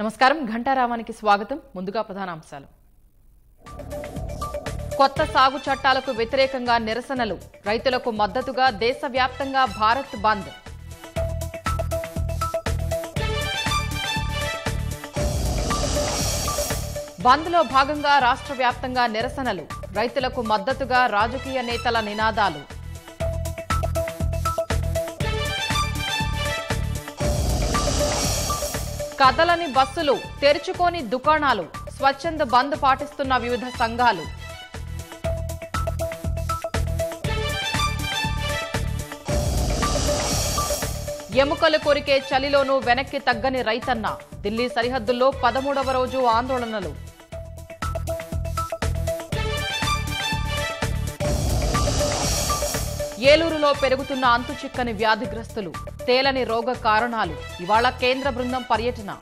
నమస్కారం ఘంటారావానికి స్వాగతం. ముందుగా ప్రధానాంశాలు. కొత్త సాగు చట్టాలకు వ్యతిరేకంగా నిరసనలు, రైతులకు మద్దతుగా దేశవ్యాప్తంగా భారత్ బంద్. బంద్లో భాగంగా రాష్ట్ర వ్యాప్తంగా నిరసనలు, రైతులకు మద్దతుగా రాజకీయ నేతల నినాదాలు. కదలని బస్సులు, తెరుచుకోని దుకాణాలు, స్వచ్ఛంద బంద్ పాటిస్తున్న వివిధ సంఘాలు. ఎముకలు కొరికే చలిలోనూ వెనక్కి తగ్గని రైతన్న, ఢిల్లీ సరిహద్దుల్లో 13వ రోజు ఆందోళనలు. ఏలూరులో పెరుగుతున్న అంతుచిక్కని వ్యాధిగ్రస్తులు, తేలని రోగ కారణాలు. ఇవాళ కేంద్ర బృందం పర్యటన.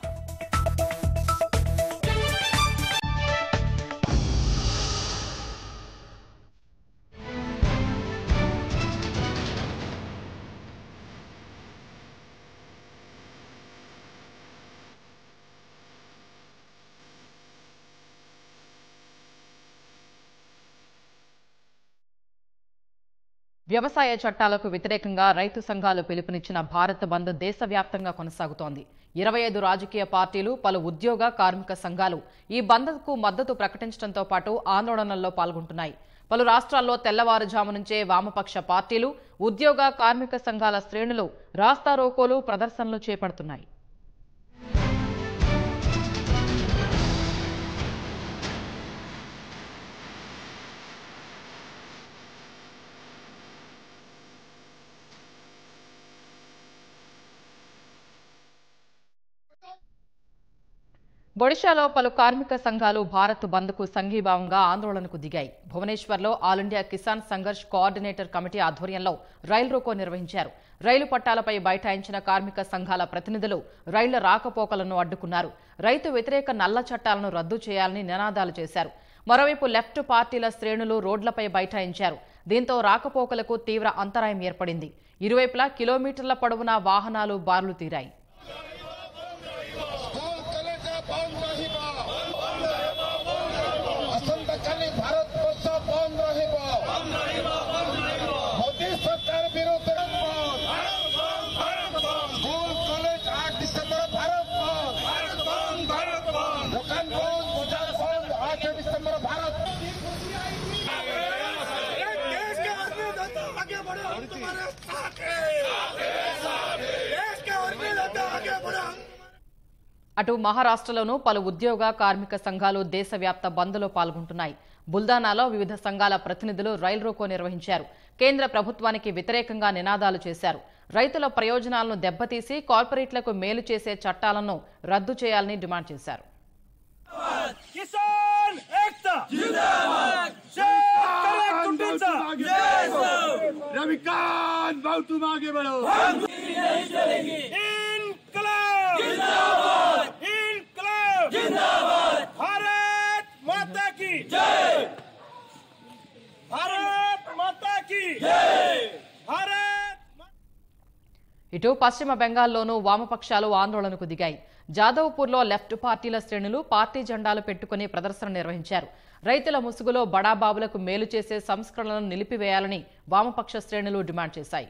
వ్యవసాయ చట్టాలకు వ్యతిరేకంగా రైతు సంఘాలు పిలుపునిచ్చిన భారత్ బంద్ దేశవ్యాప్తంగా కొనసాగుతోంది. 25 రాజకీయ పార్టీలు, పలు ఉద్యోగ, కార్మిక సంఘాలు ఈ బంద్కు మద్దతు ప్రకటించడంతో పాటు ఆందోళనల్లో పాల్గొంటున్నాయి. పలు రాష్ట్రాల్లో తెల్లవారుజాము నుంచే వామపక్ష పార్టీలు, ఉద్యోగ, కార్మిక సంఘాల శ్రేణులు రాస్తారోకోలు, ప్రదర్శనలు చేపడుతున్నాయి. ఒడిశాలో పలు కార్మిక సంఘాలు భారత్ బంద్కు సంఘీభావంగా ఆందోళనకు దిగాయి. భువనేశ్వర్లో all India Kisan Sangharsh coordinator committee ఆధ్వర్యంలో రైలు రోకో నిర్వహించారు. రైలు పట్టాలపై బైఠాయించిన కార్మిక సంఘాల ప్రతినిధులు రైళ్ల రాకపోకలను అడ్డుకున్నారు. రైతు వ్యతిరేక నల్ల చట్టాలను రద్దు చేయాలని నినాదాలు చేశారు. మరోవైపు లెఫ్ట్ పార్టీల శ్రేణులు రోడ్లపై బైఠాయించారు. దీంతో రాకపోకలకు తీవ్ర అంతరాయం ఏర్పడింది. ఇరువైపులా కిలోమీటర్ల పొడవునా వాహనాలు బారులు తీరాయి. అటు మహారాష్ట్రలోనూ పలు ఉద్యోగ, కార్మిక సంఘాలు దేశవ్యాప్త బంద్లో పాల్గొంటున్నాయి. బుల్దానాలో వివిధ సంఘాల ప్రతినిధులు రైలు రోకో నిర్వహించారు. కేంద్ర ప్రభుత్వానికి వ్యతిరేకంగా నినాదాలు చేశారు. రైతుల ప్రయోజనాలను దెబ్బతీసి కార్పొరేట్లకు మేలు చేసే చట్టాలను రద్దు చేయాలని డిమాండ్ చేశారు. ఇటు పశ్చిమ బెంగాల్లోనూ వామపక్షాలు ఆందోళనకు దిగాయి. జాదవ్పూర్లో లెఫ్ట్ పార్టీల శ్రేణులు పార్టీ జెండాలు పెట్టుకుని ప్రదర్శన నిర్వహించారు. రైతుల ముసుగులో బడాబాబులకు మేలు చేసే సంస్కరణలను నిలిపివేయాలని వామపక్ష శ్రేణులు డిమాండ్ చేశాయి.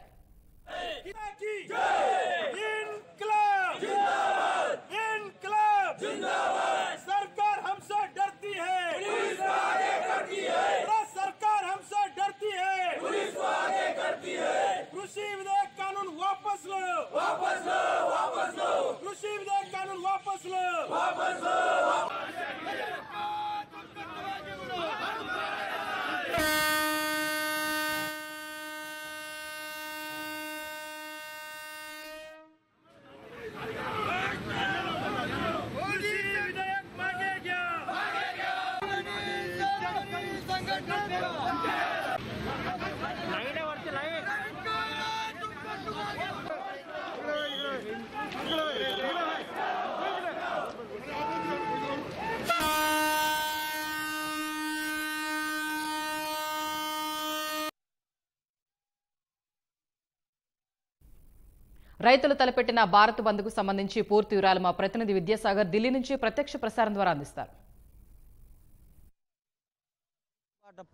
రైతులు తలపెట్టిన భారత్ బంద్కు సంబంధించి పూర్తి వివరాలు మా ప్రతినిధి విద్యాసాగర్ ఢిల్లీ నుంచి ప్రత్యక్ష ప్రసారం ద్వారా అందిస్తారు.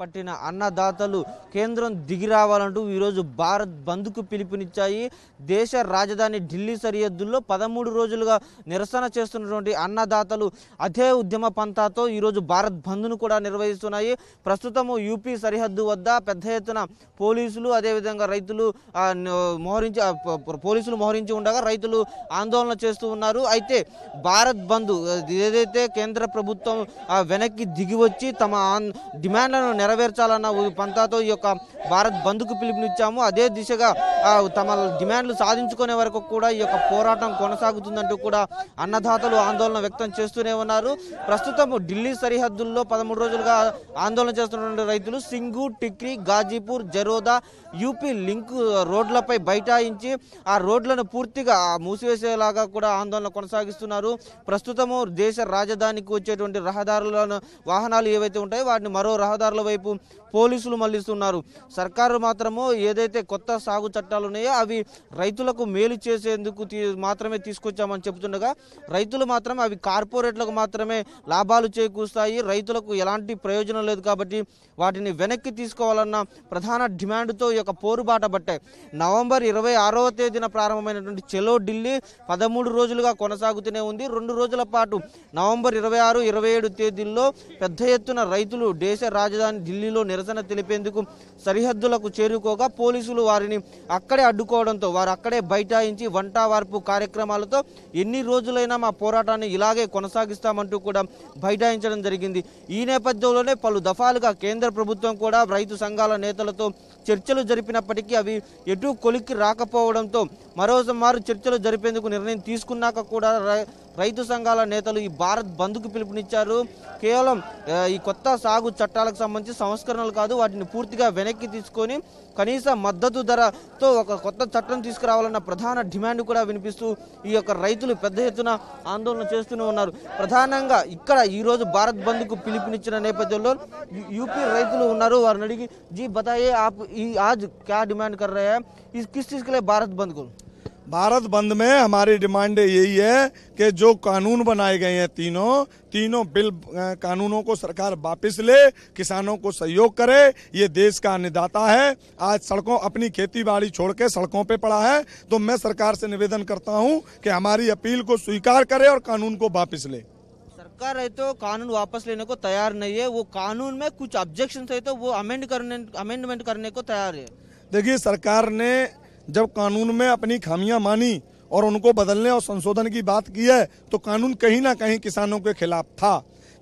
పట్టిన అన్నదాతలు కేంద్రం దిగి రావాలంటూ ఈరోజు భారత్ బంద్కు పిలుపునిచ్చాయి. దేశ రాజధాని ఢిల్లీ సరిహద్దుల్లో 13 రోజులుగా నిరసన చేస్తున్నటువంటి అన్నదాతలు అదే ఉద్యమ పంతాతో ఈరోజు భారత్ బంద్ను కూడా నిర్వహిస్తున్నాయి. ప్రస్తుతము యూపీ సరిహద్దు వద్ద పెద్ద ఎత్తున పోలీసులు అదేవిధంగా రైతులు మోహరించి ఉండగా రైతులు ఆందోళన చేస్తూ ఉన్నారు. అయితే భారత్ బంద్ ఏదైతే కేంద్ర ప్రభుత్వం వెనక్కి దిగి వచ్చి తమ డిమాండ్లను నెరవేర్చాలన్న పంతాతో ఈ యొక్క భారత్ బంద్కు పిలుపునిచ్చాము. అదే దిశగా తమ డిమాండ్లు సాధించుకునే వరకు కూడా ఈ యొక్క పోరాటం కొనసాగుతుందంటూ కూడా అన్నదాతలు ఆందోళన వ్యక్తం చేస్తూనే ఉన్నారు. ప్రస్తుతం ఢిల్లీ సరిహద్దుల్లో 13 రోజులుగా ఆందోళన చేస్తున్నటువంటి రైతులు సింగు, టిక్రీ, గాజీపూర్, జరోదా, యూపీ లింక్ రోడ్లపై బైఠాయించి ఆ రోడ్లను పూర్తిగా మూసివేసేలాగా కూడా ఆందోళన కొనసాగిస్తున్నారు. ప్రస్తుతము దేశ రాజధానికి వచ్చేటువంటి రహదారులను వాహనాలు ఏవైతే ఉంటాయో వాటిని మరో రహదారుల వైపు పోలీసులు మళ్లిస్తున్నారు. సర్కారు మాత్రము ఏదైతే కొత్త సాగు చట్టాలు ఉన్నాయో అవి రైతులకు మేలు చేసేందుకు మాత్రమే తీసుకొచ్చామని చెబుతుండగా రైతులు మాత్రం అవి కార్పొరేట్లకు మాత్రమే లాభాలు చేకూరుస్తాయి, రైతులకు ఎలాంటి ప్రయోజనం లేదు కాబట్టి వాటిని వెనక్కి తీసుకోవాలన్న ప్రధాన డిమాండ్తో ఈ యొక్క పోరుబాట పట్టాయి. నవంబర్ 26వ తేదీన ప్రారంభమైనటువంటి చలో ఢిల్లీ 13 రోజులుగా కొనసాగుతూనే ఉంది. 2 రోజుల పాటు నవంబర్ 26, 27 తేదీల్లో పెద్ద ఎత్తున రైతులు దేశ రాజధాని ఢిల్లీలో నిరసన తెలిపేందుకు సరిహద్దులకు చేరుకోగా పోలీసులు వారిని అక్కడే అడ్డుకోవడంతో వారు అక్కడే బైఠాయించి వంట వార్పు కార్యక్రమాలతో ఎన్ని రోజులైనా మా పోరాటాన్ని ఇలాగే కొనసాగిస్తామంటూ కూడా బైఠాయించడం జరిగింది. ఈ నేపథ్యంలోనే పలు దఫాలుగా కేంద్ర ప్రభుత్వం కూడా రైతు సంఘాల నేతలతో చర్చలు జరిపినప్పటికీ అవి ఎటు కొలిక్కి రాకపోవడంతో మరోసారి చర్చలు జరిపేందుకు నిర్ణయం తీసుకున్నాక కూడా రైతు సంఘాల నేతలు ఈ భారత్ బంద్కు పిలుపునిచ్చారు. కేవలం ఈ కొత్త సాగు చట్టాలకు సంబంధించి సంస్కరణలు కాదు, వాటిని పూర్తిగా వెనక్కి తీసుకొని కనీస మద్దతు ధరతో ఒక కొత్త చట్టం తీసుకురావాలన్న ప్రధాన డిమాండ్ కూడా వినిపిస్తూ ఈ యొక్క రైతులు పెద్ద ఎత్తున ఆందోళన చేస్తూనే ఉన్నారు. ప్రధానంగా ఇక్కడ ఈరోజు భారత్ బంద్కు పిలుపునిచ్చిన నేపథ్యంలో యూపీ రైతులు ఉన్నారు. వారిని అడిగి జీ బతాయే आप आज क्या डिमांड कर रहे हैं, किस चीज़ के लिए भारत बंद को? भारत बंद में हमारी डिमांड यही है कि जो कानून बनाए गए हैं तीनों बिल कानूनों को सरकार वापस ले, किसानों को सहयोग करे। ये देश का अन्नदाता है, आज सड़कों अपनी खेती बाड़ी छोड़ के सड़कों पे पड़ा है। तो मैं सरकार से निवेदन करता हूँ कि हमारी अपील को स्वीकार करे और कानून को वापस ले। सरकार है तो कानून वापस लेने को तैयार नहीं है, वो कानून में कुछ ऑब्जेक्शन है तो वो अमेंडमेंट करने को तैयार है। देखिए, सरकार ने जब कानून में अपनी खामियां मानी और उनको बदलने और संशोधन की बात की है तो कानून कहीं ना कहीं किसानों के खिलाफ था।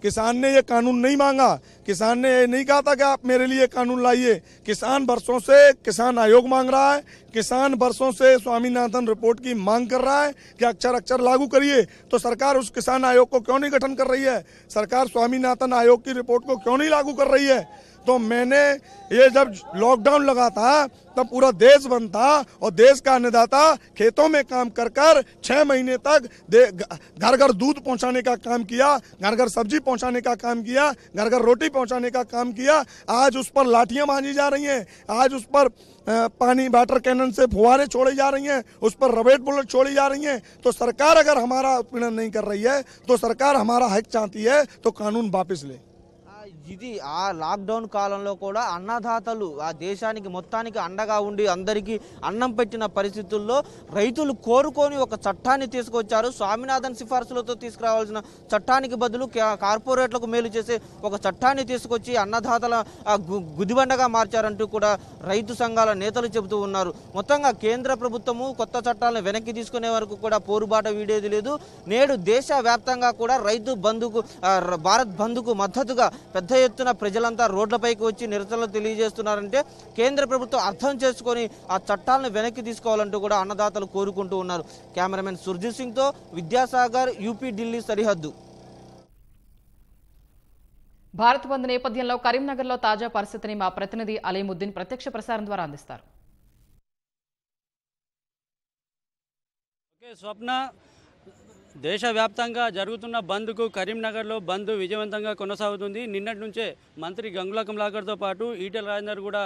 किसान ने ये कानून नहीं मांगा, किसान ने ये नहीं कहा था कि आप मेरे लिए कानून लाइए। किसान वर्षों से किसान आयोग मांग रहा है, किसान वर्षों से स्वामीनाथन रिपोर्ट की मांग कर रहा है कि अक्षर लागू करिए। तो सरकार उस किसान आयोग को क्यों नहीं गठन कर रही है? सरकार स्वामीनाथन आयोग की रिपोर्ट को क्यों नहीं लागू कर रही है? तो मैंने ये जब लॉकडाउन लगा था तब पूरा देश बंद था और देश का अन्नदाता खेतों में काम कर 6 महीने तक घर घर दूध पहुंचाने का काम किया, घर घर सब्जी पहुंचाने का काम किया, घर घर रोटी पहुंचाने का काम किया। आज उस पर लाठियां बांधी जा रही हैं, आज उस पर पानी वाटर कैनन से फुहारे छोड़ी जा रही हैं, उस पर रॉकेट बुलेट छोड़ी जा रही हैं। तो सरकार अगर हमारा उत्पीड़न नहीं कर रही है तो सरकार हमारा हक चाहती है तो कानून वापस ले। ఇది ఆ లాక్డౌన్ కాలంలో కూడా అన్నదాతలు ఆ దేశానికి మొత్తానికి అండగా ఉండి అందరికీ అన్నం పెట్టిన పరిస్థితుల్లో రైతులు కోరుకొని ఒక చట్టాన్ని తీసుకొచ్చారు. స్వామినాథన్ సిఫార్సులతో తీసుకురావాల్సిన చట్టానికి బదులు కార్పొరేట్లకు మేలు చేసే ఒక చట్టాన్ని తీసుకొచ్చి అన్నదాతల గుదిబండగా మార్చారంటూ కూడా రైతు సంఘాల నేతలు చెబుతూ ఉన్నారు. మొత్తంగా కేంద్ర ప్రభుత్వము కొత్త చట్టాలను వెనక్కి తీసుకునే వరకు కూడా పోరుబాట వీడేది లేదు. నేడు దేశవ్యాప్తంగా కూడా రైతు బంధుకు భారత్ బంధుకు మద్దతుగా పెద్ద ఎత్తున ప్రజలంతా రోడ్లపైకి వచ్చి నిరసనలు తెలియజేస్తున్నారంటే కేంద్ర ప్రభుత్వం అర్థం చేసుకొని ఆ చట్టాలను వెనక్కి తీసుకోవాలంటూ కూడా అన్నదాతలు కోరుకుంటూ ఉన్నారు. కెమెరామెన్ సుర్జిత్ సింగ్ తో విద్యాసాగర్, యూపీ ఢిల్లీ సరిహద్దు. భారత్ బంద్ నేపథ్యంలో కరీంనగర్లో తాజా పరిస్థితిని మా ప్రతినిధి అలీముద్దీన్ ప్రత్యక్ష ప్రసారం ద్వారా అందిస్తారు. స్వప్న, దేశవ్యాప్తంగా జరుగుతున్న బంద్కు కరీంనగర్లో బంద్ విజయవంతంగా కొనసాగుతుంది. నిన్నటి నుంచే మంత్రి గంగుల కమలాకర్తో పాటు ఈటెల రాజేందర్ కూడా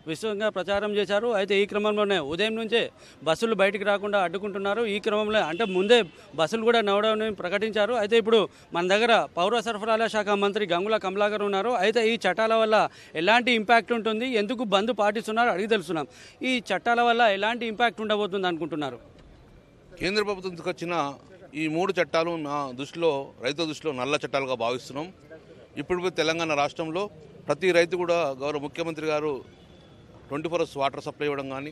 విస్తృతంగా ప్రచారం చేశారు. అయితే ఈ క్రమంలోనే ఉదయం నుంచే బస్సులు బయటికి రాకుండా అడ్డుకుంటున్నారు. ఈ క్రమంలో అంటే ముందే బస్సులు కూడా నడవడాన్ని ప్రకటించారు. అయితే ఇప్పుడు మన దగ్గర పౌర సరఫరాల శాఖ మంత్రి గంగుల కమలాకర్ ఉన్నారు. అయితే ఈ చట్టాల వల్ల ఎలాంటి ఇంపాక్ట్ ఉంటుంది, ఎందుకు బంద్ పాటిస్తున్నారు అడిగి తెలుసుకున్నాం. ఈ చట్టాల వల్ల ఎలాంటి ఇంపాక్ట్ ఉండబోతుంది అనుకుంటున్నారు? కేంద్ర ప్రభుత్వం తీసుకొచ్చిన ఈ 3 చట్టాలు నా దృష్టిలో, రైతుల దృష్టిలో నల్ల చట్టాలుగా భావిస్తున్నాం. ఇప్పుడు తెలంగాణ రాష్ట్రంలో ప్రతి రైతు కూడా గౌరవ ముఖ్యమంత్రి గారు 24 hours వాటర్ సప్లై ఇవ్వడం కానీ,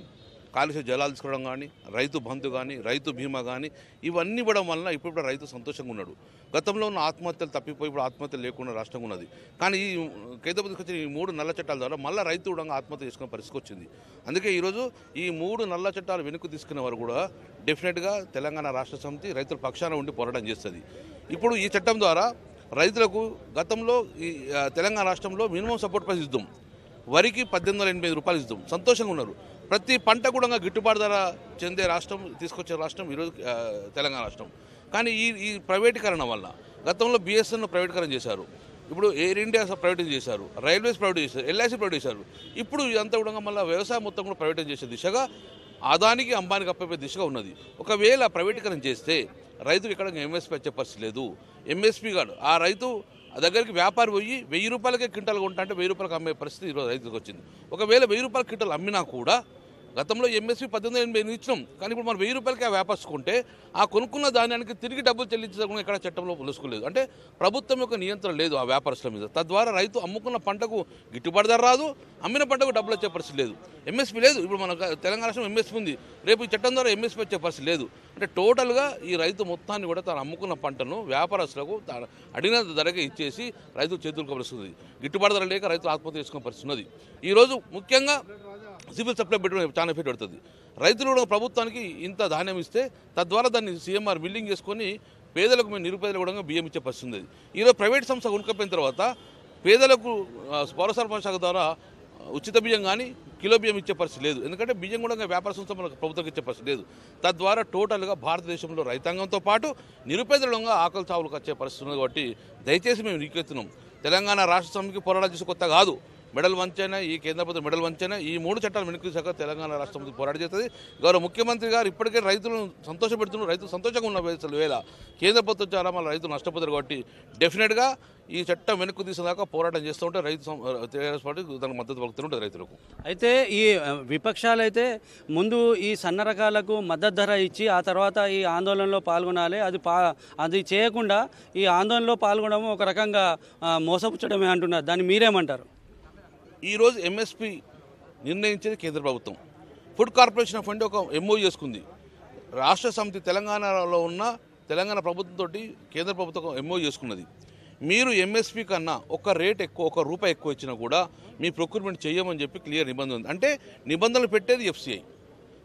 కాలుష్య జలాలు తీసుకోవడం కానీ, రైతు బంధు కానీ, రైతు బీమా కానీ ఇవన్నీ ఇవ్వడం వలన ఇప్పుడు రైతు సంతోషంగా ఉన్నాడు. గతంలో ఉన్న ఆత్మహత్యలు తప్పిపోయి ఇప్పుడు ఆత్మహత్యలు లేకుండా రాష్ట్రంగా ఉన్నది. కానీ ఈ కేంద్ర ప్రభుత్వం వచ్చిన ఈ 3 నల్ల చట్టాల ద్వారా మళ్ళీ రైతు కూడా ఆత్మహత్య చేసుకునే పరిస్థితి వచ్చింది. అందుకే ఈరోజు ఈ 3 నల్ల చట్టాలు వెనుక తీసుకునే వారు కూడా డెఫినెట్గా తెలంగాణ రాష్ట్ర సమితి రైతుల పక్షాన ఉండి పోరాటం చేస్తుంది. ఇప్పుడు ఈ చట్టం ద్వారా రైతులకు గతంలో ఈ తెలంగాణ రాష్ట్రంలో మినిమం సపోర్ట్ ప్రైస్ ఇద్దాం, వరికి 1885 రూపాయలు ఇద్దాం, సంతోషంగా ఉన్నారు. ప్రతి పంట కూడా గిట్టుబాటు ధర చెందే రాష్ట్రం తీసుకొచ్చే రాష్ట్రం ఈరోజు తెలంగాణ రాష్ట్రం. కానీ ఈ ప్రైవేటీకరణ వల్ల గతంలో బిఎస్ఎన్ ప్రైవేటీకరణ చేశారు, ఇప్పుడు ఎయిర్ ఇండియా ప్రైవేటైజ్ చేశారు, రైల్వేస్ ప్రైవేటైజ్ చేశారు, ఎల్ఐసి ప్రైవేటైజ్ చేశారు. ఇప్పుడు ఇదంతా కూడా మళ్ళీ వ్యవసాయం మొత్తం కూడా ప్రైవేటైజ్ చేసే దిశగా, అదానికి అంబానికి అప్పే దిశగా ఉన్నది. ఒకవేళ ప్రైవేటీకరణ చేస్తే రైతుకు ఎక్కడ ఎంఎస్పీ వచ్చే పరిస్థితి లేదు. ఎంఎస్పీ కాదు, ఆ రైతు దగ్గరికి వ్యాపారి పోయి 1000 రూపాయలకే క్వింటాల్ కొంటా అంటే 1000 రూపాయలకు అమ్మే పరిస్థితి ఈరోజు రైతులకు వచ్చింది. ఒక 1000 రూపాయల క్వింటాల్ అమ్మినా కూడా గతంలో ఎంఎస్పీ 1885 ఇచ్చినాం, కానీ ఇప్పుడు మనం 1000 రూపాయలకి వ్యాపారుకుంటే ఆ కొనుక్కున్న ధాన్యానికి తిరిగి డబ్బులు చెల్లించకుండా ఎక్కడ చట్టంలో తెలుసుకోలేదు. అంటే ప్రభుత్వం యొక్క నియంత్రణ లేదు ఆ వ్యాపారస్తుల మీద. తద్వారా రైతు అమ్ముకున్న పంటకు గిట్టుబాటు ధర రాదు, అమ్మిన పంటకు డబ్బులు వచ్చే పరిస్థితి లేదు. ఎంఎస్పీ లేదు. ఇప్పుడు మన తెలంగాణ రాష్ట్రం ఎంఎస్పీ ఉంది, రేపు ఈ చట్టం ద్వారా ఎంఎస్పీ వచ్చే పరిస్థితి లేదు. అంటే టోటల్గా ఈ రైతు మొత్తాన్ని కూడా తాను అమ్ముకున్న పంటను వ్యాపారస్తులకు అడిగిన ధరకే ఇచ్చేసి రైతు చేతులకు పరిస్థితుంది. గిట్టుబాటు ధర లేక రైతులు ఆత్మహత్య చేసుకునే పరిస్థితి ఉన్నది. ఈరోజు ముఖ్యంగా సివిల్ సప్లై పెట్టడం చాలా ఎఫెక్ట్ పడుతుంది. రైతులు కూడా ప్రభుత్వానికి ఇంత ధాన్యం ఇస్తే తద్వారా దాన్ని సీఎంఆర్ బిల్లింగ్ చేసుకొని పేదలకు మేము నిరుపేదలకు కూడా బియ్యం ఇచ్చే పరిస్థితి ఉంది. ఈరోజు ప్రైవేట్ సంస్థ కొనుక్కపోయిన తర్వాత పేదలకు పౌర సరఫరా శాఖ ద్వారా ఉచిత బియ్యం కానీ కిలో బియ్యం ఇచ్చే పరిస్థితి లేదు. ఎందుకంటే బియ్యం కూడా వ్యాపార సంస్థ మనకు ప్రభుత్వం ఇచ్చే పరిస్థితి లేదు. తద్వారా టోటల్గా భారతదేశంలో రైతాంగంతో పాటు నిరుపేదలంగా ఆకలి చావులకు వచ్చే పరిస్థితి ఉంది. కాబట్టి దయచేసి మేము రీకెత్తున్నాం. తెలంగాణ రాష్ట్ర సమితికి పోరాటం చేసి కొత్త కాదు. మెడల్ వంచైనా ఈ కేంద్ర ప్రభుత్వం మెడల్ వంచైనా ఈ 3 చట్టాలు వెనక్కి తీసాక తెలంగాణ రాష్ట్రం పోరాటం చేస్తుంది. గౌరవ ముఖ్యమంత్రి గారు ఇప్పటికే రైతులను సంతోషపెడుతున్నారు. రైతులు సంతోషంగా ఉన్న వేళ కేంద్ర ప్రభుత్వం చాలా మళ్ళీ రైతులు నష్టపోతారు. కాబట్టి డెఫినెట్గా ఈ చట్టం వెనక్కు తీసేదాకా పోరాటం చేస్తూ ఉంటే రైతు టీఆర్ఎస్ పార్టీ దానికి మద్దతు పలుకుతూ ఉంటుంది రైతులకు. అయితే ఈ విపక్షాలు అయితే ముందు ఈ సన్న రకాలకు మద్దతు ధర ఇచ్చి ఆ తర్వాత ఈ ఆందోళనలో పాల్గొనాలి, అది చేయకుండా ఈ ఆందోళనలో పాల్గొనడం ఒక రకంగా మోసపుచ్చడమే అంటున్నారు. దాన్ని మీరేమంటారు? ఈరోజు ఎంఎస్పీ నిర్ణయించేది కేంద్ర ప్రభుత్వం. ఫుడ్ కార్పొరేషన్ ఆఫ్ ఇండియా ఒక ఎంఓ చేసుకుంది. రాష్ట్ర సమితి తెలంగాణలో ఉన్న తెలంగాణ ప్రభుత్వంతో కేంద్ర ప్రభుత్వం ఎంఓ చేసుకున్నది. మీరు ఎంఎస్పీ కన్నా ఒక రేట్ ఎక్కువ, ₹1 ఎక్కువ ఇచ్చినా కూడా మీ ప్రొక్యూర్మెంట్ చేయమని చెప్పి క్లియర్ నిబంధన ఉంది. అంటే నిబంధనలు పెట్టేది ఎఫ్సిఐ,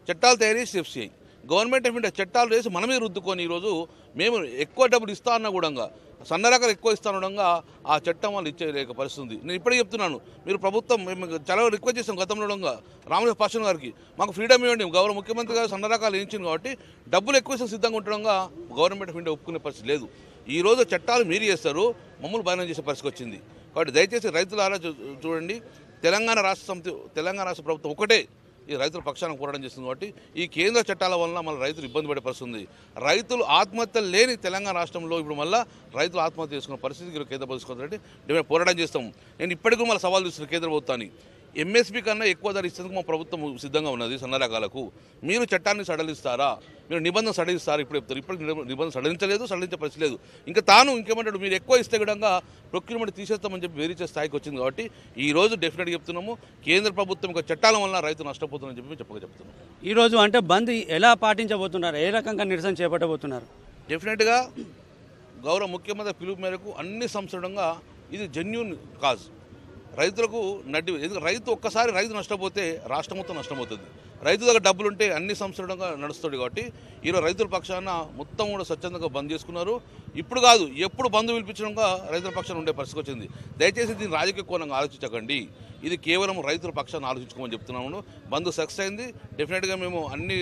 చట్టాలు తయారు చేసి ఎఫ్సిఐ. గవర్నమెంట్ ఆఫ్ ఇండియా చట్టాలు వేసి మనమే రుద్దుకొని ఈరోజు మేము ఎక్కువ డబ్బులు ఇస్తా అన్నా కూడా సన్న రకాలు ఎక్కువ ఇస్తానుగా ఆ చట్టం వాళ్ళు ఇచ్చేలేక పరిస్థితుంది. నేను ఇప్పటికే చెప్తున్నాను, మీరు ప్రభుత్వం మేము చాలా రిక్వెస్ట్ చేస్తాం గతంలో రామదేవ్ పాస్వాన్ గారికి, మాకు ఫ్రీడమ్ ఇవ్వండి. గౌరవ ముఖ్యమంత్రి గారు సన్న రకాలు వేయించింది కాబట్టి డబ్బులు ఎక్కువ ఇస్తే సిద్ధంగా ఉండడంగా గవర్నమెంట్ ఆఫ్ ఇండియా ఒప్పుకునే పరిస్థితి లేదు. ఈరోజు చట్టాలు మీరు చేస్తారు, మమ్మల్ని బయనం చేసే పరిస్థితి వచ్చింది. కాబట్టి దయచేసి రైతులారా చూడండి, తెలంగాణ రాష్ట్ర సమితి తెలంగాణ రాష్ట్ర ప్రభుత్వం ఒకటే ఈ రైతుల పక్షాన పోరాటం చేస్తుంది. కాబట్టి ఈ కేంద్ర చట్టాల వలన మన రైతులు ఇబ్బంది పడే పరిస్థితుంది. రైతులు ఆత్మహత్యలు లేని తెలంగాణ రాష్ట్రంలో ఇప్పుడు మళ్ళీ రైతులు ఆత్మహత్య చేసుకున్న పరిస్థితికి కేంద్ర ప్రభుత్వం మేము పోరాటం చేస్తాం. నేను ఇప్పటికీ మళ్ళీ సవాల్ చేస్తున్నాను కేంద్ర ప్రభుత్వాన్ని, ఎంఎస్పీ కన్నా ఎక్కువ ధర ఇచ్చేందుకు మా ప్రభుత్వం సిద్ధంగా ఉన్నది. సన్న రకాలకు మీరు చట్టాన్ని సడలిస్తారా, మీరు నిబంధన సడలిస్తారా? ఇప్పుడు చెప్తారు, ఇప్పటికి నిబంధన సడలించలేదు, సడలించే పరిస్థితి లేదు. ఇంకా ఇంకేమంటాడు, మీరు ఎక్కువ ఇస్తే కూడా ప్రొక్యూర్మెంట్ తీసేస్తామని చెప్పి వేరించే స్థాయికి వచ్చింది. కాబట్టి ఈ రోజు డెఫినెట్గా చెప్తున్నాము, కేంద్ర ప్రభుత్వం యొక్క చట్టాల వల్ల రైతు నష్టపోతుందని చెప్పి చెప్తున్నాం. ఈరోజు అంటే బంద్ ఎలా పాటించబోతున్నారు, ఏ రకంగా నిరసన చేపట్టబోతున్నారు? డెఫినెట్గా గౌరవ ముఖ్యమంత్రి పిలుపు మేరకు అన్ని సంవత్సరంగా ఇది జెన్యూన్ కాజ్. రైతులకు రైతు ఒక్కసారి రైతు నష్టపోతే రాష్ట్రం మొత్తం నష్టమవుతుంది. రైతు దగ్గర డబ్బులు ఉంటే అన్ని సంవత్సరంగా నడుస్తుంది. కాబట్టి ఈరోజు రైతుల పక్షాన మొత్తం కూడా స్వచ్ఛందంగా బంద్ చేసుకున్నారు. ఇప్పుడు కాదు, ఎప్పుడు బంద్ పిలిపించడంగా రైతుల పక్షాన ఉండే పరిస్థితి వచ్చింది. దయచేసి దీన్ని రాజకీయ కోణంగా ఆలోచించకండి, ఇది కేవలం రైతుల పక్షాన్ని ఆలోచించుకోమని చెప్తున్నాము. బంద్ సక్సెస్ అయింది. డెఫినెట్గా మేము అన్ని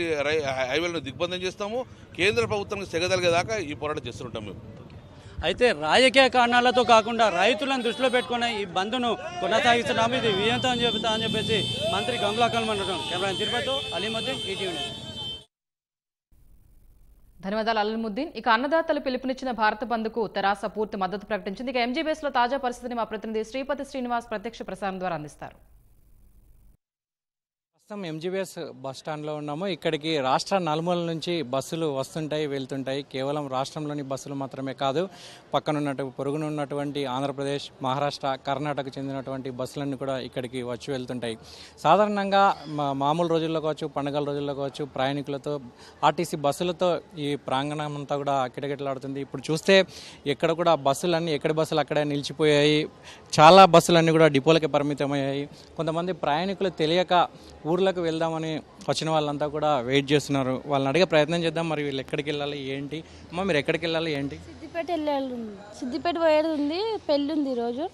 హైవేలను దిగ్బంధం చేస్తాము. కేంద్ర ప్రభుత్వానికి సెగదలిగేదాకా ఈ పోరాటం చేస్తుంటాం మేము. అయితే రాజకీయ కారణాలతో కాకుండా రైతులను దృష్టిలో పెట్టుకుని ఈ బంద్ను కొనసాగిస్తున్నాము. ఇది విజయంతం చెబుతా అని చెప్పేసి మంత్రి గంగుల కమలాకర్ కెమెరా తిరుపతితో అలీముద్దీన్, ఈటీవీ న్యూస్. ధన్యవాదాలు అలీముద్దీన్. ఇక అన్నదాతలు పిలుపునిచ్చిన భారత బంద్కు తెరాస పూర్తి మద్దతు ప్రకటించింది. ఇక ఎంజీబీఎస్ లో తాజా పరిస్థితిని మా ప్రతినిధి శ్రీపతి శ్రీనివాస్ ప్రత్యక్ష ప్రసారం ద్వారా అందిస్తారు. ప్రస్తుతం ఎంజీబీఎస్ బస్ స్టాండ్లో ఉన్నాము. ఇక్కడికి రాష్ట్ర నలుమూల నుంచి బస్సులు వస్తుంటాయి, వెళ్తుంటాయి. కేవలం రాష్ట్రంలోని బస్సులు మాత్రమే కాదు, పొరుగున ఉన్నటువంటి ఆంధ్రప్రదేశ్, మహారాష్ట్ర, కర్ణాటక చెందినటువంటి బస్సులన్నీ కూడా ఇక్కడికి వచ్చి వెళ్తుంటాయి. సాధారణంగా మామూలు రోజుల్లో కావచ్చు, పండుగల రోజుల్లో కావచ్చు, ప్రయాణికులతో ఆర్టీసీ బస్సులతో ఈ ప్రాంగణం అంతా కూడా కిటకిటలాడుతుంది. ఇప్పుడు చూస్తే ఎక్కడ కూడా బస్సులన్నీ ఎక్కడి బస్సులు అక్కడే నిలిచిపోయాయి. చాలా బస్సులన్నీ కూడా డిపోలకే పరిమితమయ్యాయి. కొంతమంది ప్రయాణికులు తెలియక ఊర్లకు వెళ్దామని వచ్చిన వాళ్ళంతా కూడా వెయిట్ చేస్తున్నారు. వాళ్ళని అడిగే ప్రయత్నం చేద్దాం. మరి వీళ్ళు ఎక్కడికి వెళ్ళాలి ఏంటి? అమ్మ మీరు ఎక్కడికి వెళ్ళాలి ఏంటి? సిద్దిపేట వెళ్ళాలి, సిద్దిపేట పోయేది ఉంది, పెళ్ళి ఉంది ఈరోజు.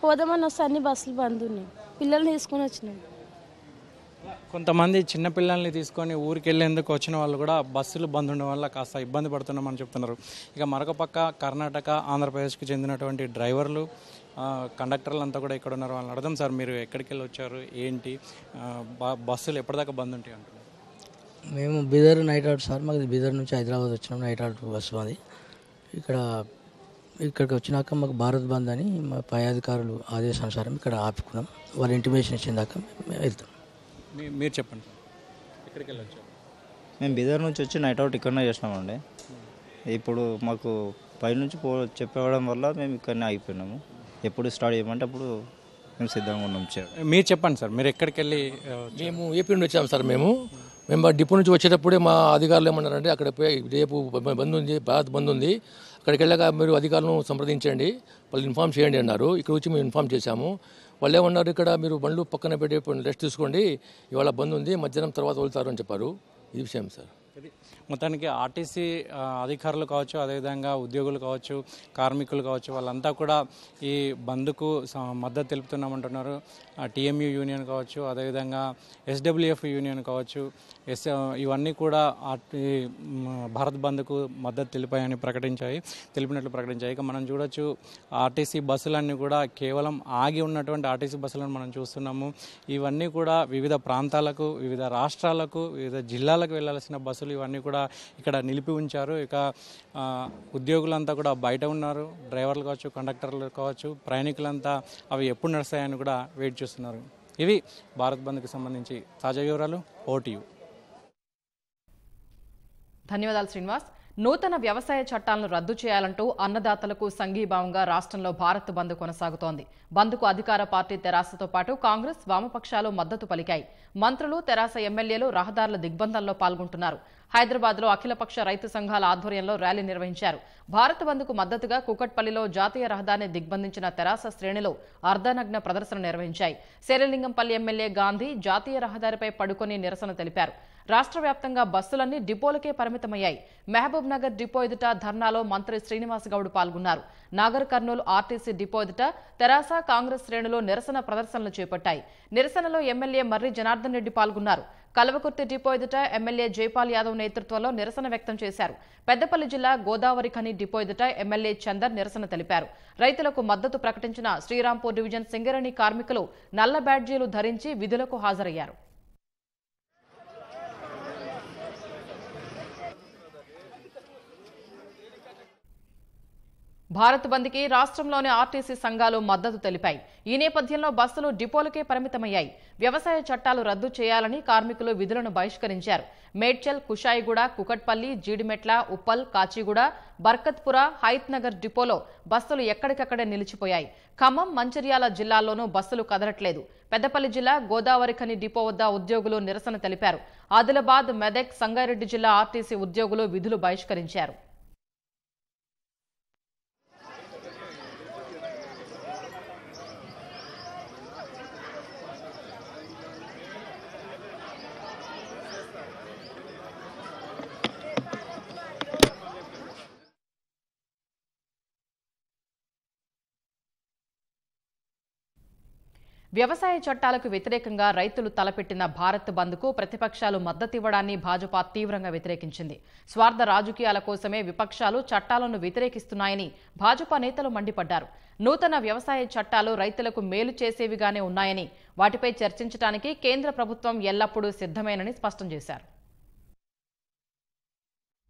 పోదామని వస్తే అన్ని బస్సులు బంద్ ఉన్నాయి. పిల్లల్ని తీసుకొని వచ్చినాం. కొంతమంది చిన్నపిల్లల్ని తీసుకొని ఊరికి వెళ్ళేందుకు వచ్చిన వాళ్ళు కూడా బస్సులు బంద్ ఉండడం వల్ల కాస్త ఇబ్బంది పడుతున్నామని చెప్తున్నారు. ఇక మరొక పక్క కర్ణాటక, ఆంధ్రప్రదేశ్కి చెందినటువంటి డ్రైవర్లు, కండక్టర్లు అంతా కూడా ఇక్కడ ఉన్నారు. వాళ్ళని అర్థం సార్ మీరు ఎక్కడికి వెళ్ళి వచ్చారు ఏంటి, బస్సులు ఎప్పటిదాకా బంద్ ఉంటాయి అంటున్నారు? మేము బీదర్ నైట్ అవుట్ సార్, మాకు బీదర్ నుంచి హైదరాబాద్ వచ్చినాం. నైట్ అవుట్ బస్సు అది. ఇక్కడికి వచ్చినాక మాకు భారత్ బంద్ అని మా పై అధికారులు ఆదేశానుసారం ఇక్కడ ఆపుకున్నాం. వాళ్ళు ఇంటిమేషన్ ఇచ్చిందాక మేము వెళ్తాం. మీరు చెప్పండి సార్, ఎక్కడికి వెళ్ళి వచ్చారు? మేము బీదర్ నుంచి వచ్చి నైట్ అవుట్ ఇక్కడనే చేసినామండి. ఇప్పుడు మాకు పైనుంచి చెప్పడం వల్ల మేము ఇక్కడనే ఆగిపోయినాము. ఎప్పుడు స్టార్ట్ చేయమంటే అప్పుడు మేము సిద్ధంగా ఉన్నాం. మీరు చెప్పండి సార్, మీరు ఎక్కడికి వెళ్ళి? మేము ఏపీ నుండి వచ్చాము సార్. మేము డిపో నుంచి వచ్చేటప్పుడే మా అధికారులు ఏమన్నారంటే అక్కడ రేపు బంద్ ఉంది, భారత్ బంద్ ఉంది, అక్కడికి వెళ్ళాక మీరు అధికారులను సంప్రదించండి, వాళ్ళు ఇన్ఫామ్ చేయండి అన్నారు. ఇక్కడ వచ్చి మేము ఇన్ఫామ్ చేశాము. వాళ్ళు ఏమన్నారు, ఇక్కడ మీరు బండ్లు పక్కన పెట్టి రెస్ట్ తీసుకోండి, ఇవాళ బంద్ ఉంది, మధ్యాహ్నం తర్వాత వెళ్తారు అని చెప్పారు. ఇది విషయం సార్. మొత్తానికి ఆర్టీసీ అధికారులు కావచ్చు, అదేవిధంగా ఉద్యోగులు కావచ్చు, కార్మికులు కావచ్చు, వాళ్ళంతా కూడా ఈ బంద్కు మద్దతు తెలుపుతున్నామంటున్నారు. టీఎంయూ యూనియన్ కావచ్చు, అదేవిధంగా ఎస్డబ్ల్యూఎఫ్ యూనియన్ కావచ్చు, ఇవన్నీ కూడా భారత్ బంద్కు మద్దతు తెలిపినట్లు ప్రకటించాయి. ఇక మనం చూడొచ్చు, ఆర్టీసీ బస్సులన్నీ కూడా కేవలం ఆగి ఉన్నటువంటి ఆర్టీసీ బస్సులను మనం చూస్తున్నాము. ఇవన్నీ కూడా వివిధ ప్రాంతాలకు, వివిధ రాష్ట్రాలకు, వివిధ జిల్లాలకు వెళ్లాల్సిన బస్సులు ఇవన్నీ కూడా ఇక్కడ నిలిపి ఉంచారు. ఇక ఉద్యోగులంతా కూడా బయట ఉన్నారు. డ్రైవర్లు కావచ్చు, కండక్టర్లు కావచ్చు, ప్రయాణికులంతా అవి ఎప్పుడు నడుస్తాయని కూడా వెయిట్ చేస్తున్నారు. ఇవి భారత్ బంద్కి సంబంధించి తాజా వివరాలు. ఓటీయూ. ధన్యవాదాలు శ్రీనివాస్. నూతన వ్యవసాయ చట్టాలను రద్దు చేయాలంటూ అన్నదాతలకు సంఘీభావంగా రాష్ట్రంలో భారత్ బంద్ కొనసాగుతోంది. బంద్కు అధికార పార్టీ తెరాసతో పాటు కాంగ్రెస్, వామపక్షాలు మద్దతు పలికాయి. మంత్రులు, తెరాస ఎమ్మెల్యేలు రహదారుల దిగ్బంధంలో పాల్గొంటున్నారు. హైదరాబాద్లో అఖిలపక్ష రైతు సంఘాల ఆధ్వర్యంలో ర్యాలీ నిర్వహించారు. భారత్ బంద్కు మద్దతుగా కూకట్పల్లిలో జాతీయ రహదారిని దిగ్బంధించిన తెరాస శ్రేణులు అర్ధనగ్న ప్రదర్శన నిర్వహించాయి. శేరిలింగంపల్లి ఎమ్మెల్యే గాంధీ జాతీయ రహదారిపై పడుకొని నిరసన తెలిపారు. రాష్ట్ర వ్యాప్తంగా బస్సులన్నీ డిపోలకే పరిమితమయ్యాయి. మహబూబ్ నగర్ డిపో ఎదుట ధర్నాలో మంత్రి శ్రీనివాస్ గౌడ్ పాల్గొన్నారు. నాగర్ కర్నూలు ఆర్టీసీ డిపో ఎదుట తెరాస, కాంగ్రెస్ శ్రేణులు నిరసన ప్రదర్శనలు చేపట్టాయి. నిరసనలో ఎమ్మెల్యే మర్రి జనార్దన్ రెడ్డి పాల్గొన్నారు. కల్వకుర్తి డిపో ఎదుట ఎమ్మెల్యే జైపాల్ యాదవ్ నేతృత్వంలో నిరసన వ్యక్తం చేశారు. పెద్దపల్లి జిల్లా గోదావరి ఖని డిపో ఎదుట ఎమ్మెల్యే చందర్ నిరసన తెలిపారు. రైతులకు మద్దతు ప్రకటించిన శ్రీరాంపూర్ డివిజన్ సింగరేణి కార్మికులు నల్ల బ్యాడ్జీలు ధరించి విధులకు హాజరయ్యారు. భారత్ బంద్కి రాష్ట్రంలోని ఆర్టీసీ సంఘాలు మద్దతు తెలిపాయి. ఈ నేపథ్యంలో బస్సులు డిపోలకే పరిమితమయ్యాయి. వ్యవసాయ చట్టాలు రద్దు చేయాలని కార్మికులు విధులను బహిష్కరించారు. మేడ్చల్, కుషాయిగూడ, కుకట్పల్లి, జీడిమెట్ల, ఉప్పల్, కాచిగూడ, బర్కత్పుర, హైత్ నగర్ డిపోలో బస్సులు ఎక్కడికక్కడే నిలిచిపోయాయి. ఖమ్మం, మంచిర్యాల జిల్లాల్లోనూ బస్సులు కదలట్లేదు. పెద్దపల్లి జిల్లా గోదావరి ఖని డిపో వద్ద ఉద్యోగులు నిరసన తెలిపారు. ఆదిలాబాద్, మెదక్, సంగారెడ్డి జిల్లా ఆర్టీసీ ఉద్యోగులు విధులు బహిష్కరించారు. వ్యవసాయ చట్టాలకు వ్యతిరేకంగా రైతులు తలపెట్టిన భారత్ బంద్కు ప్రతిపక్షాలు మద్దతివ్వడాన్ని భాజపా తీవ్రంగా వ్యతిరేకించింది. స్వార్థ రాజకీయాల కోసమే విపక్షాలు చట్టాలను వ్యతిరేకిస్తున్నాయని భాజపా నేతలు మండిపడ్డారు. నూతన వ్యవసాయ చట్టాలు రైతులకు మేలు చేసేవిగానే ఉన్నాయని, వాటిపై చర్చించడానికి కేంద్ర ప్రభుత్వం ఎల్లప్పుడూ సిద్ధమేనని స్పష్టం చేశారు.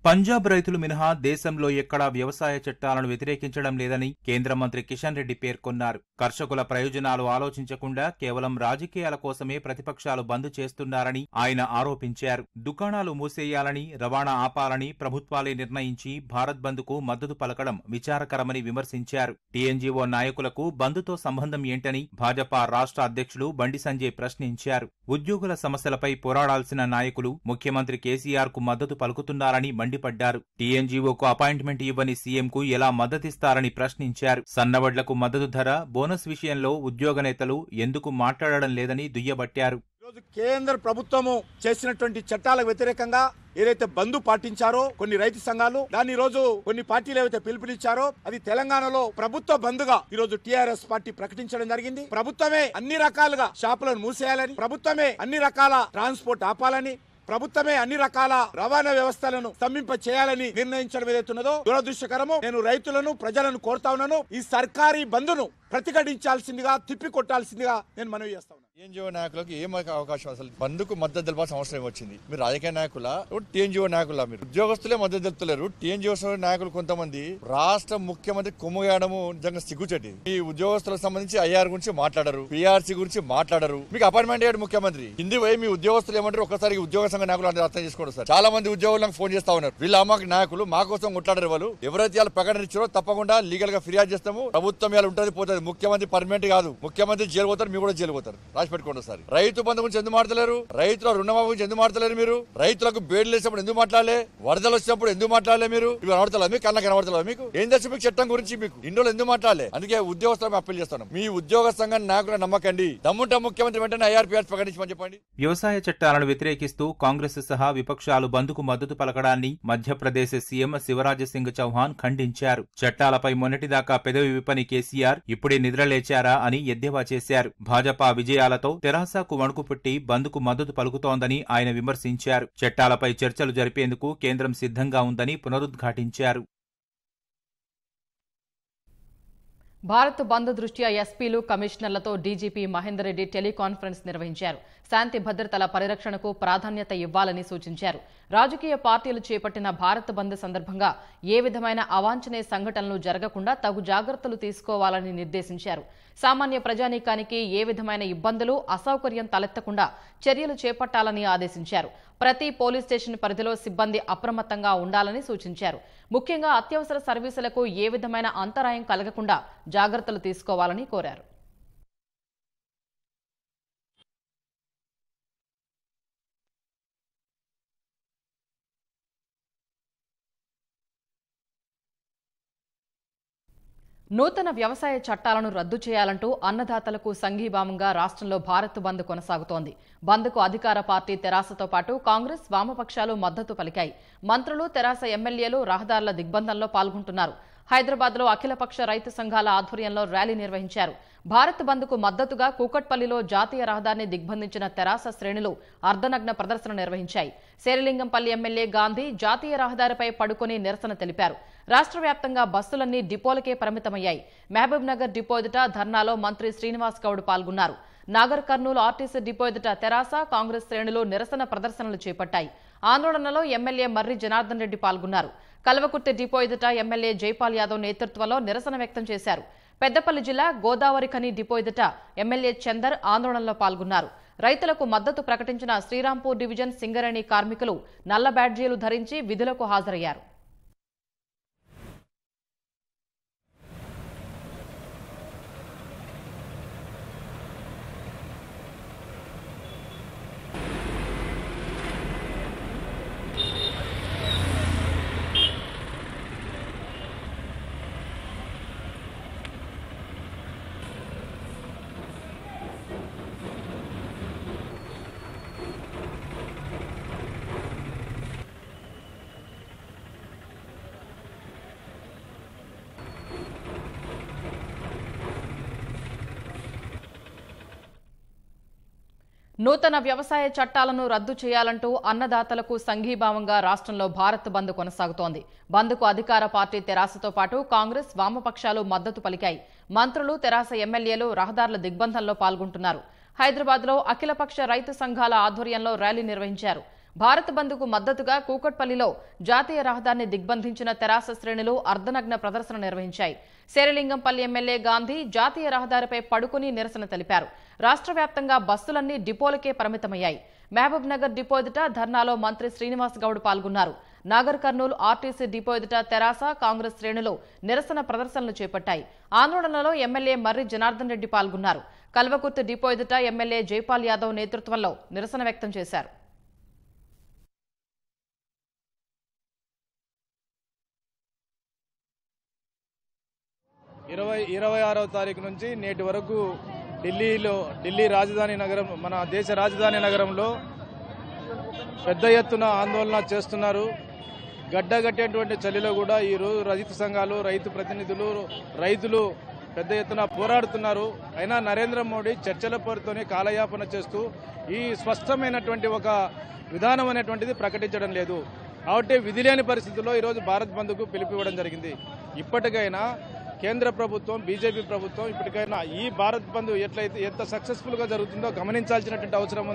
పంజాబ్ రైతులు మినహా దేశంలో ఎక్కడా వ్యవసాయ చట్టాలను వ్యతిరేకించడం లేదని కేంద్ర మంత్రి కిషన్ రెడ్డి పేర్కొన్నారు. కర్షకుల ప్రయోజనాలు ఆలోచించకుండా కేవలం రాజకీయాల కోసమే ప్రతిపక్షాలు బంద్ చేస్తున్నారని ఆయన ఆరోపించారు. దుకాణాలు మూసేయాలని, రవాణా ఆపాలని ప్రభుత్వాలే నిర్ణయించి భారత్ బంద్కు మద్దతు పలకడం విచారకరమని విమర్శించారు. టీఎన్జీఓ నాయకులకు బంద్తో సంబంధం ఏంటని భాజపా రాష్ట్ర అధ్యక్షుడు బండి సంజయ్ ప్రశ్నించారు. ఉద్యోగుల సమస్యలపై పోరాడాల్సిన నాయకులు ముఖ్యమంత్రి కేసీఆర్ కు మద్దతు పలుకుతున్నారని మండిపడ్డారు. టీఎన్జీఓకు అపాయింట్మెంట్ ఇవ్వని సీఎంకు ఎలా మద్దతిస్తారని ప్రశ్నించారు. సన్నవడ్లకు మద్దతు ధర, బోనస్ విషయంలో ఉద్యోగ నేతలు ఎందుకు మాట్లాడడం లేదని దుయ్యబట్టారు. ఈరోజు కేంద్ర ప్రభుత్వము చేసినటువంటి చట్టాలకు వ్యతిరేకంగా ఏదైతే బంద్ పాటించారో కొన్ని రైతు సంఘాలు, దాన్ని ఈ రోజు కొన్ని పార్టీలు ఏవైతే పిలుపునిచ్చారో అది తెలంగాణలో ప్రభుత్వ బంద్గా ఈ రోజు టీఆర్ఎస్ పార్టీ ప్రకటించడం జరిగింది. ప్రభుత్వమే అన్ని రకాలుగా షాపులను మూసేయాలని, ప్రభుత్వమే అన్ని రకాల ట్రాన్స్పోర్ట్ ఆపాలని, ప్రభుత్వమే అన్ని రకాల రవాణా వ్యవస్థలను స్తంభింప చేయాలని నిర్ణయించడం ఏదైతున్నదో దురదృష్టకరము. నేను రైతులను, ప్రజలను కోరుతా ఉన్నాను, ఈ సర్కారీ బంద్ను ప్రతిఘటించాల్సిందిగా, తిప్పికొట్టాల్సిందిగా నేను మనవి చేస్తా ఉన్నాను. టీఎన్జీఓ నాయకులకు ఏం అవకాశం, అసలు బంద్కు మద్దతు తెలపాల్సిన అవసరం వచ్చింది? మీరు రాజకీయ నాయకుల, టీఎన్జీఓ నాయకుల, మీరు ఉద్యోగస్తులే మద్దతు తెలుపుతలేరు. టీఎన్జీఓ నాయకులు కొంతమంది రాష్ట్ర ముఖ్యమంత్రి కొమ్ముగేయడము నిజంగా సిగ్గుచెట్టి. ఈ ఉద్యోగస్తులకు సంబంధించి ఐఆర్ గురించి మాట్లాడరు, పీఆర్సీ గురించి మాట్లాడరు. మీకు అపాయింట్మెంట్ అయ్యాడు ముఖ్యమంత్రి, హిందీ పోయి మీ ఉద్యోగస్తులు ఏమంటారు ఒక్కసారి ఉద్యోగ సంఘ నాయకులు అంటే అర్థం చేసుకోండి సార్. చాలా మంది ఉద్యోగులకు ఫోన్ చేస్తా ఉన్నారు, వీళ్ళ అమ్మకి నాయకులు మా కోసం కొట్లాడారు. వాళ్ళు ఎవరైతే వాళ్ళు ప్రకటన ఇచ్చారో తప్పకుండా లీగల్ గా ఫిర్యాదు చేస్తాము. ప్రభుత్వం ఇలా ఉంటుంది పోతుంది, ముఖ్యమంత్రి పర్మనెంట్ కాదు. ముఖ్యమంత్రి జైలు పోతారు, మీరు కూడా జైలు పోతారు. రాసి పెట్టుకోండి సార్. రైతు బంధు గురించి ఎందుకు మాట్లాడలేరు? రైతుల రుణమాఫీ గురించి ఎందుకు మాట్లాడలేరు? మీరు రైతులకు బేడ్లు వేసినప్పుడు ఎందుకు మాట్లాడలే? వరదలు వచ్చినప్పుడు ఎందుకు మాట్లాడలే? మీరు ఇవి కనబడతలేదు, మీకు కళ్ళ కనబడతలేదు. మీకు ఏం తెలుసు? మీకు చట్టం గురించి మీకు ఇండోలు ఎందుకు మాట్లాడలే? అందుకే ఉద్యోగస్తులకు అప్పీల్ చేస్తాను, మీ ఉద్యోగ సంఘాన్ని నాయకులను నమ్మకండి. దమ్ముంటే ముఖ్యమంత్రి వెంటనే ఐఆర్పీఆర్ ప్రకటించమని చెప్పండి. వ్యవసాయ చట్టాలను వ్యతిరేకిస్తూ కాంగ్రెస్ సహా విపక్షాలు బంద్కు మద్దతు పలకడాన్ని మధ్యప్రదేశ్ సీఎం శివరాజ్ సింగ్ చౌహాన్ ఖండించారు. చట్టాలపై మొన్నటిదాకా పెదవి విప్పని కేసీఆర్ ఇప్పుడే నిద్రలేచారా అని ఎద్దేవా చేశారు. భాజపా విజయాలతో తెరాసాకు వణుకు పుట్టి బంద్కు మద్దతు పలుకుతోందని ఆయన విమర్శించారు. చట్టాలపై చర్చలు జరిపేందుకు కేంద్రం సిద్ధంగా ఉందని పునరుద్ఘాటించారు. భారత్ బంద్ దృష్ట్యా ఎస్పీలు, కమిషనర్లతో డీజీపీ మహేందర్ రెడ్డి టెలికాన్ఫరెన్స్ నిర్వహించారు. శాంతి భద్రతల పరిరక్షణకు ప్రాధాన్యత ఇవ్వాలని సూచించారు. రాజకీయ పార్టీలు చేపట్టిన భారత్ బంద్ సందర్భంగా ఏ విధమైన అవాంఛనీయ సంఘటనలు జరగకుండా తగు జాగ్రత్తలు తీసుకోవాలని నిర్దేశించారు. సామాన్య ప్రజానీకానికి ఏ విధమైన ఇబ్బందులు, అసౌకర్యం తలెత్తకుండా చర్యలు చేపట్టాలని ఆదేశించారు. ప్రతి పోలీస్ స్టేషన్ పరిధిలో సిబ్బంది అప్రమత్తంగా ఉండాలని సూచించారు. ముఖ్యంగా అత్యవసర సర్వీసులకు ఏ విధమైన అంతరాయం కలగకుండా జాగ్రత్తలు తీసుకోవాలని కోరారు. నూతన వ్యవసాయ చట్టాలను రద్దు చేయాలంటూ అన్నదాతలకు సంఘీభావంగా రాష్ట్రంలో భారత్ బంద్ కొనసాగుతోంది. బంద్కు అధికార పార్టీ తెరాసతో పాటు కాంగ్రెస్, వామపక్షాలు మద్దతు పలికాయి. మంత్రులు, తెరాస ఎమ్మెల్యేలు రహదారుల దిగ్బంధంలో పాల్గొంటున్నారు. హైదరాబాద్లో అఖిలపక్ష రైతు సంఘాల ఆధ్వర్యంలో ర్యాలీ నిర్వహించారు. భారత్ బంద్కు మద్దతుగా కూకట్పల్లిలో జాతీయ రహదారిని దిగ్బంధించిన తెరాస శ్రేణులు అర్ధనగ్న ప్రదర్శన నిర్వహించాయి. శేరిలింగంపల్లి ఎమ్మెల్యే గాంధీ జాతీయ రహదారిపై పడుకొని నిరసన తెలిపారు. రాష్ట్ర వ్యాప్తంగా బస్సులన్నీ డిపోలకే పరిమితమయ్యాయి. మహబూబ్ నగర్ డిపో ఎదుట ధర్నాలో మంత్రి శ్రీనివాస్ గౌడ్ పాల్గొన్నారు. నాగర్ కర్నూలు ఆర్టీసీ డిపో ఎదుట తెరాస, కాంగ్రెస్ శ్రేణులు నిరసన ప్రదర్శనలు చేపట్టాయి. ఆందోళనలో ఎమ్మెల్యే మర్రి జనార్దన్ రెడ్డి పాల్గొన్నారు. కల్వకుర్తి డిపో ఎదుట ఎమ్మెల్యే జైపాల్ యాదవ్ నేతృత్వంలో నిరసన వ్యక్తం చేశారు. పెద్దపల్లి జిల్లా గోదావరి ఖని డిపో ఎదుట ఎమ్మెల్యే చందర్ ఆందోళనలో పాల్గొన్నారు. రైతులకు మద్దతు ప్రకటించిన శ్రీరాంపూర్ డివిజన్ సింగరేణి కార్మికులు నల్ల బ్యాడ్జీలు ధరించి విధులకు హాజరయ్యారు. నూతన వ్యవసాయ చట్టాలను రద్దు చేయాలంటూ అన్నదాతలకు సంఘీభావంగా రాష్ట్రంలో భారత్ బంద్ కొనసాగుతోంది. బంద్కు అధికార పార్టీ తెరాసతో పాటు కాంగ్రెస్, వామపక్షాలు మద్దతు పలికాయి. మంత్రులు, తెరాస ఎమ్మెల్యేలు రహదారుల దిగ్బంధంలో పాల్గొంటున్నారు. హైదరాబాద్లో అఖిలపక్ష రైతు సంఘాల ఆధ్వర్యంలో ర్యాలీ నిర్వహించారు. భారత్ బంద్కు మద్దతుగా కూకట్పల్లిలో జాతీయ రహదారిని దిగ్బంధించిన తెరాస శ్రేణులు అర్ధనగ్న ప్రదర్శన నిర్వహించాయి. శేరిలింగంపల్లి ఎమ్మెల్యే గాంధీ జాతీయ రహదారిపై పడుకుని నిరసన తెలిపారు. రాష్ట్ర వ్యాప్తంగా బస్సులన్నీ డిపోలకే పరిమితమయ్యాయి. మహబూబ్ నగర్ డిపో ఎదుట ధర్నాలో మంత్రి శ్రీనివాస్ గౌడ్ పాల్గొన్నారు. నాగర్ కర్నూలు ఆర్టీసీ డిపో ఎదుట తెరాస, కాంగ్రెస్ శ్రేణులు నిరసన ప్రదర్శనలు చేపట్టాయి. ఆందోళనలో ఎమ్మెల్యే మర్రి జనార్దన్ రెడ్డి పాల్గొన్నారు. కల్వకుర్తి డిపో ఎదుట ఎమ్మెల్యే జైపాల్ యాదవ్ నేతృత్వంలో నిరసన వ్యక్తం చేశారు. 26వ తారీఖు నుంచి నేటి వరకు ఢిల్లీ రాజధాని నగరం, మన దేశ రాజధాని నగరంలో పెద్ద ఎత్తున ఆందోళన చేస్తున్నారు. గడ్డగట్టేటువంటి చలిలో కూడా ఈరోజు రైతు సంఘాలు, రైతు ప్రతినిధులు, రైతులు పెద్ద ఎత్తున పోరాడుతున్నారు. అయినా నరేంద్ర మోడీ చర్చల పేరుతోనే కాలయాపన చేస్తూ ఈ స్పష్టమైనటువంటి ఒక విధానం అనేటువంటిది ప్రకటించడం లేదు. కాబట్టి విధిలేని పరిస్థితుల్లో ఈరోజు భారత్ బంద్కు పిలుపునివ్వడం జరిగింది. ఇప్పటికైనా కేంద్ర ప్రభుత్వం, బీజేపీ ప్రభుత్వం ఇప్పటికైనా ఈ భారత్ బంద్ ఎంత సక్సెస్ఫుల్ గా జరుగుతుందో గమనించాల్సినటువంటి అవసరం ఉంది.